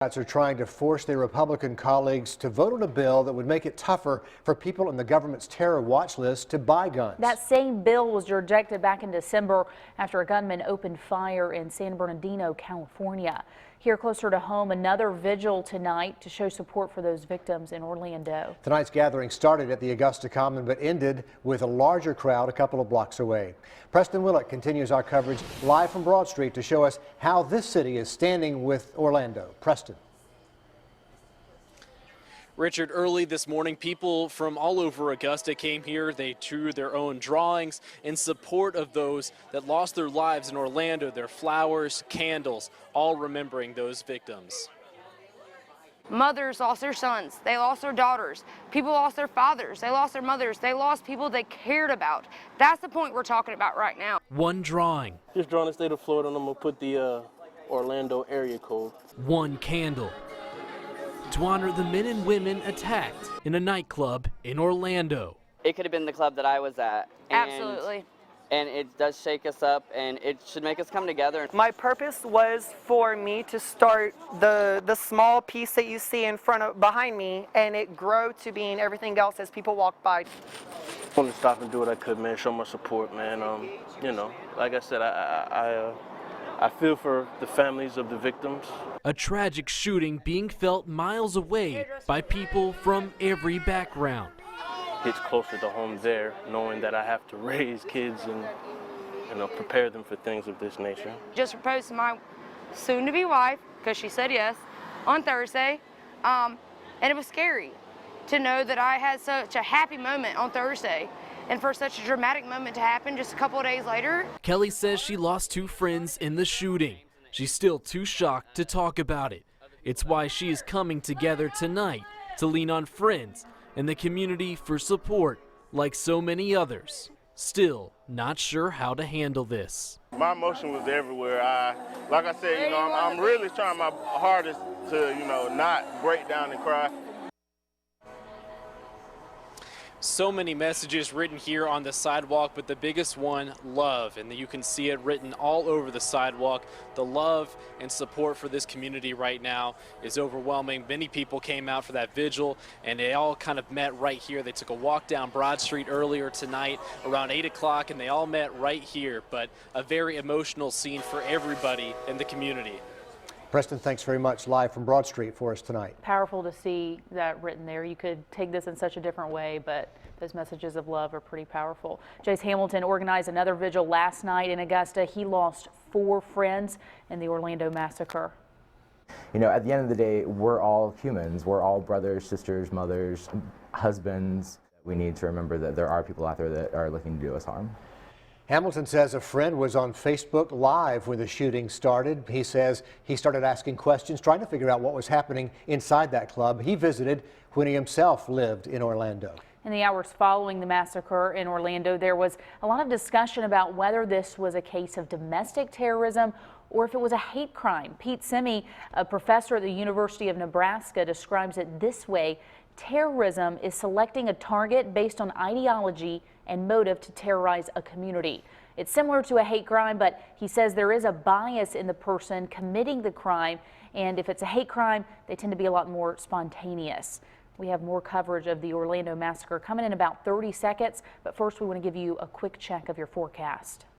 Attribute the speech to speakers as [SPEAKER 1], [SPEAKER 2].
[SPEAKER 1] Democrats are trying to force their Republican colleagues to vote on a bill that would make it tougher for people on the government's terror watch list to buy guns.
[SPEAKER 2] That same bill was rejected back in December after a gunman opened fire in San Bernardino, California. Here closer to home, another vigil tonight to show support for those victims in Orlando.
[SPEAKER 1] Tonight's gathering started at the Augusta Common but ended with a larger crowd a couple of blocks away. Preston Willett continues our coverage live from Broad Street to show us how this city is standing with Orlando. Preston.
[SPEAKER 3] Richard, early this morning, people from all over Augusta came here. They drew their own drawings in support of those that lost their lives in Orlando. Their flowers, candles, all remembering those victims.
[SPEAKER 4] Mothers lost their sons, they lost their daughters, people lost their fathers, they lost their mothers, they lost people they cared about. That's the point we're talking about right now.
[SPEAKER 3] One drawing.
[SPEAKER 5] Just drawing the state of Florida, and I'm going to put the Orlando area code.
[SPEAKER 3] One candle to honor the men and women attacked in a nightclub in Orlando.
[SPEAKER 6] It could have been the club that I was at.
[SPEAKER 4] Absolutely.
[SPEAKER 6] And it does shake us up, and it should make us come together.
[SPEAKER 7] My purpose was for me to start the small piece that you see in front of behind me, and it grow to being everything else as people walk by.
[SPEAKER 5] I wanted to stop and do what I could, man, show my support, man. You know, like I said, I feel for the families of the victims.
[SPEAKER 3] A tragic shooting being felt miles away by people from every background.
[SPEAKER 5] Hits closer to home there, knowing that I have to raise kids and prepare them for things of this nature.
[SPEAKER 4] Just proposed to my soon-to-be wife, because she said yes, on Thursday, and it was scary to know that I had such a happy moment on Thursday, and for such a dramatic moment to happen just a couple of days later.
[SPEAKER 3] Kelly says she lost two friends in the shooting. She's still too shocked to talk about it. It's why she is coming together tonight to lean on friends and the community for support, like so many others. Still not sure how to handle this.
[SPEAKER 8] My emotion was everywhere. Like I said, I'm really trying my hardest to, not break down and cry.
[SPEAKER 3] So many messages written here on the sidewalk, but the biggest one, love, and you can see it written all over the sidewalk. The love and support for this community right now is overwhelming. Many people came out for that vigil, and they all kind of met right here. They took a walk down Broad Street earlier tonight around 8 o'clock, and they all met right here, but a very emotional scene for everybody in the community.
[SPEAKER 1] Preston, thanks very much live from Broad Street for us tonight.
[SPEAKER 2] Powerful to see that written there. You could take this in such a different way, but those messages of love are pretty powerful. Jace Hamilton organized another vigil last night in Augusta. He lost 4 friends in the Orlando massacre.
[SPEAKER 9] You know, at the end of the day, we're all humans. We're all brothers, sisters, mothers, husbands. We need to remember that there are people out there that are looking to do us harm.
[SPEAKER 1] Hamilton says a friend was on Facebook Live when the shooting started. He says he started asking questions, trying to figure out what was happening inside that club he visited when he himself lived in Orlando.
[SPEAKER 2] In the hours following the massacre in Orlando, there was a lot of discussion about whether this was a case of domestic terrorism or if it was a hate crime. Pete Simi, a professor at the University of Nebraska, describes it this way: terrorism is selecting a target based on ideology and motive to terrorize a community. It's similar to a hate crime, but he says there is a bias in the person committing the crime, and if it's a hate crime, they tend to be a lot more spontaneous. We have more coverage of the Orlando massacre coming in about 30 seconds, but first we want to give you a quick check of your forecast.